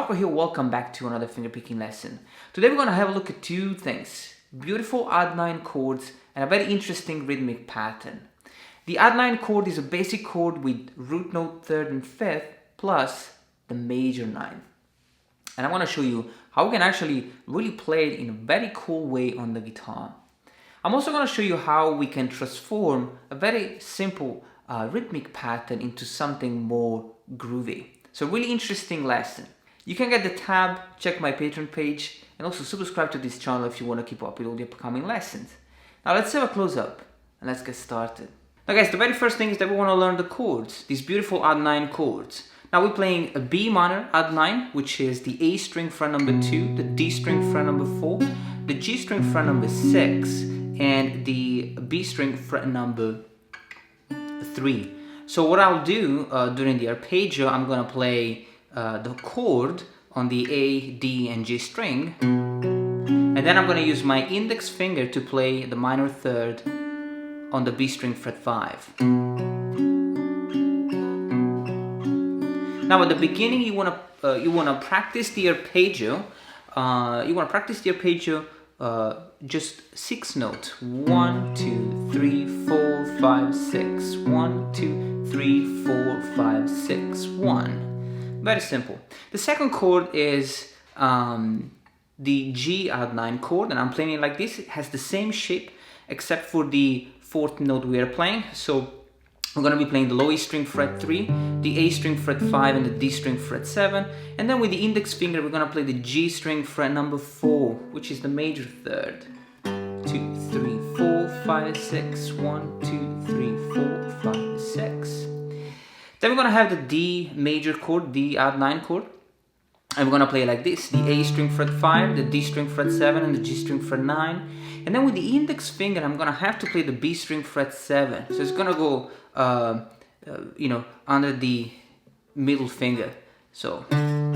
Marco here, welcome back to another fingerpicking lesson. Today we're going to have a look at two things. Beautiful odd-9 chords and a very interesting rhythmic pattern. The odd-9 chord is a basic chord with root note 3rd and 5th plus the major 9. And I want to show you how we can actually really play it in a very cool way on the guitar. I'm also going to show you how we can transform a very simple rhythmic pattern into something more groovy. So really interesting lesson. You can get the tab, check my Patreon page, and also subscribe to this channel if you want to keep up with all the upcoming lessons. Now let's have a close-up and let's get started. Now guys, the very first thing is that we want to learn the chords, these beautiful odd-9 chords. Now we're playing a B minor odd-9, which is the A string fret number 2, the D string fret number 4, the G string fret number 6, and the B string fret number 3. So what I'll do during the arpeggio, I'm going to play the chord on the A, D, and G string, and then I'm going to use my index finger to play the minor third on the B string fret 5. Now at the beginning, you want to practice the arpeggio. Just 6 notes. 1, 2, 3, 4, 5, 6. 1, 2, 3, 4, 5, 6. 1. Very simple. The second chord is the G odd-9 chord, and I'm playing it like this. It has the same shape except for the 4th note we are playing. So we're going to be playing the low E string fret 3, the A string fret 5, and the D string fret 7. And then with the index finger, we're going to play the G string fret number 4, which is the major third. 2, 3, 4, 5, 6. 1, 2, 3, 4, 5, 6. Then we're going to have the D major chord, the odd-9 chord. And we're going to play it like this. The A string fret 5, the D string fret 7, and the G string fret 9. And then with the index finger, I'm going to have to play the B string fret 7. So it's going to go, under the middle finger. So. And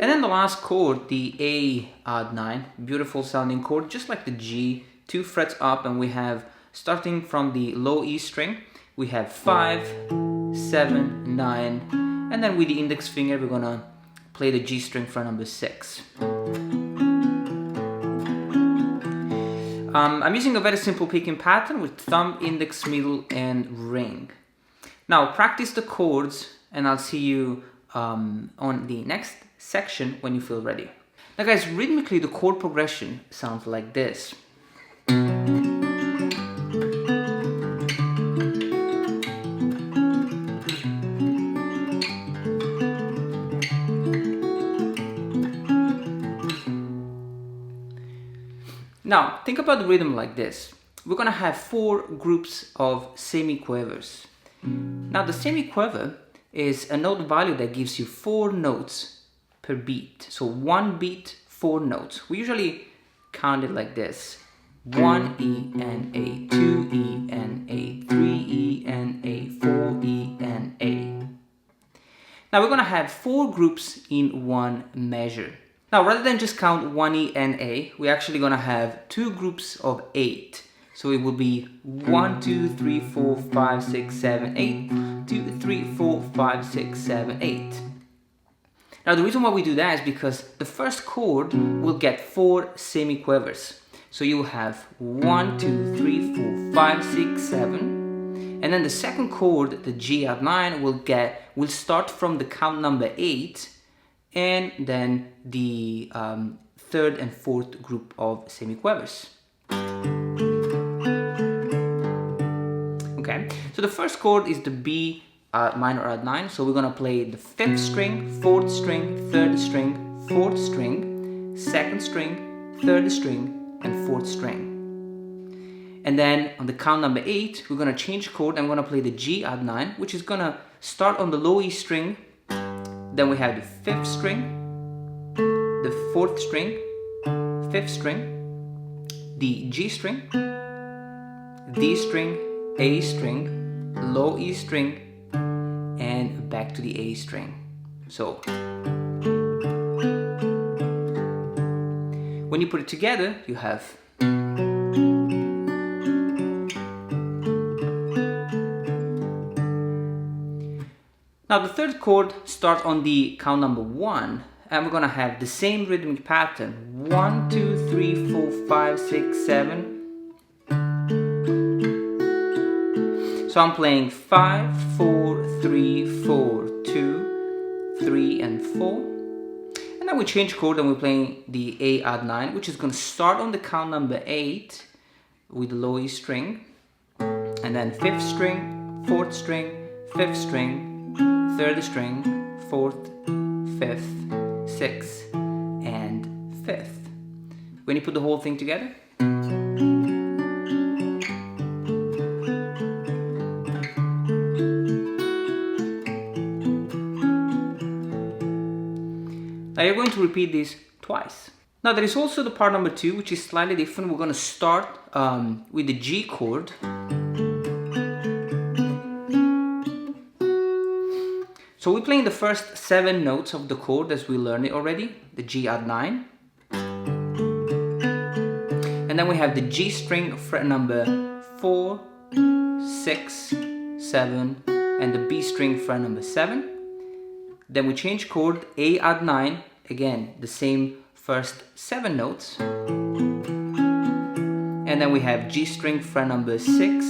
then the last chord, the A odd-9, beautiful sounding chord, just like the G, 2 frets up, and we have, starting from the low E string, we have 5, 7, 9, and then with the index finger, we're gonna play the G string fret number 6. I'm using a very simple picking pattern with thumb, index, middle, and ring. Now practice the chords, and I'll see you on the next section when you feel ready. Now guys, rhythmically the chord progression sounds like this. Now, think about the rhythm like this. We're going to have 4 groups of semiquavers. Now, the semiquaver is a note value that gives you 4 notes per beat. So 1 beat, 4 notes. We usually count it like this. 1 E and A, 2 E and A, 3 E and A, 4 E and A. Now, we're going to have 4 groups in one measure. Now, rather than just count 1 E and A, we're actually going to have 2 groups of 8. So it will be 1, 2, 3, 4, 5, 6, 7, 8. 2, 3, 4, 5, 6, 7, 8. Now, the reason why we do that is because the first chord will get 4 semiquavers. So you will have 1, 2, 3, 4, 5, 6, 7. And then the second chord, the G odd-9, will start from the count number 8. And then the 3rd and 4th group of semiquavers. Okay, so the first chord is the B minor odd-9. So we're gonna play the 5th string, 4th string, 3rd string, 4th string, 2nd string, 3rd string, and 4th string. And then on the count number 8, we're gonna change chord. I'm gonna play the G odd-9, which is gonna start on the low E string. Then we have the 5th string, the 4th string, 5th string, the G string, D string, A string, low E string, and back to the A string. So when you put it together, you have Now the third chord starts on the count number 1, and we're gonna have the same rhythmic pattern. 1, 2, 3, 4, 5, 6, 7. So I'm playing 5, 4, 3, 4, 2, 3, and 4. And then we change chord and we're playing the A add 9, which is going to start on the count number 8 with the low E string, and then 5th string, 4th string, 5th string, 3rd string, 4th, 5th, 6th, and 5th. When you put the whole thing together, now you're going to repeat this twice. Now there is also the part number 2, which is slightly different. We're going to start with the G chord. So we're playing the first 7 notes of the chord as we learned it already, the G add 9. And then we have the G string fret number 4, 6, 7, and the B string fret number 7. Then we change chord, A add 9, again the same first 7 notes. And then we have G string fret number 6,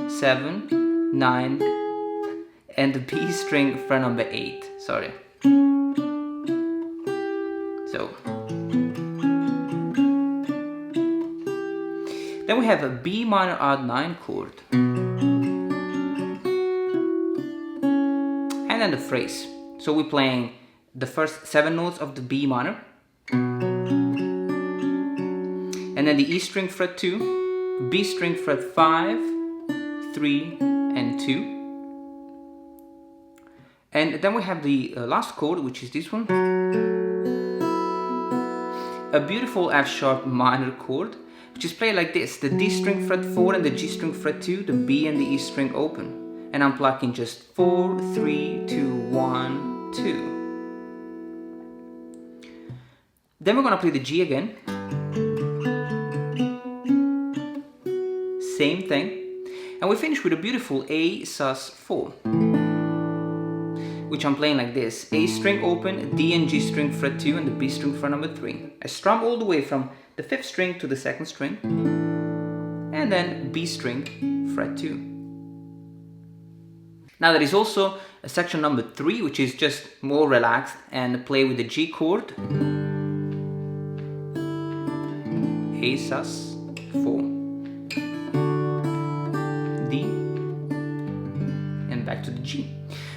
7, 9, and the B string fret number 8, sorry. So. Then we have a B minor add 9 chord. And then the phrase. So we're playing the first 7 notes of the B minor, and then the E string fret 2, B string fret 5, 3, and 2. And then we have the last chord, which is this one, a beautiful F sharp minor chord, which is played like this: the D string fret 4 and the G string fret 2, the B and the E string open. And I'm plucking just 4, 3, 2, 1, 2. Then we're gonna play the G again. Same thing. And we finish with a beautiful A sus4, which I'm playing like this: A string open, D and G string fret 2, and the B string fret number 3. I strum all the way from the 5th string to the 2nd string, and then B string fret 2. Now there is also a section number 3, which is just more relaxed and play with the G chord, A sus 4, D, and back to the G.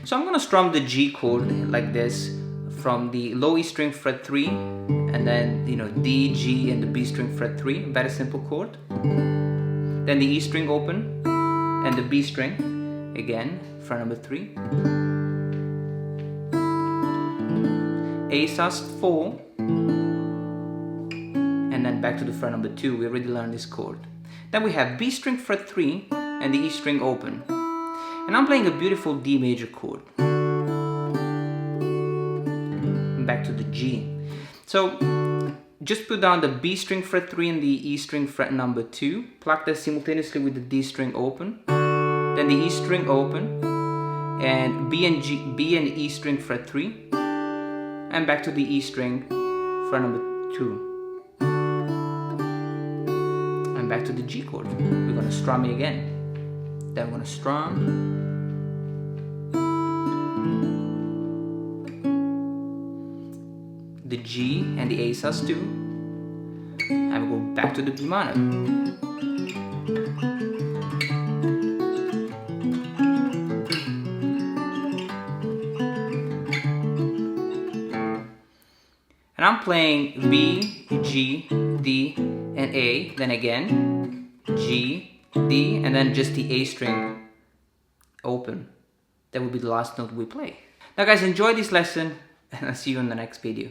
So I'm gonna strum the G chord like this from the low E string fret 3, and then D, G, and the B string fret 3, very simple chord. Then the E string open and the B string again, fret number 3, A sus 4, and then back to the fret number 2. We already learned this chord. Then we have B string fret 3 and the E string open, and I'm playing a beautiful D major chord. And back to the G. So just put down the B string fret 3 and the E string fret number 2, pluck that simultaneously with the D string open, then the E string open, and B and E string fret 3, and back to the E string fret number 2, and back to the G chord. We're gonna strum it again. Then we're gonna strum, the G and the A sus2, and we go back to the B minor. And I'm playing B, G, D, and A, then again G, D, and then just the A string open. That will be the last note we play. Now guys, enjoy this lesson, and I'll see you in the next video.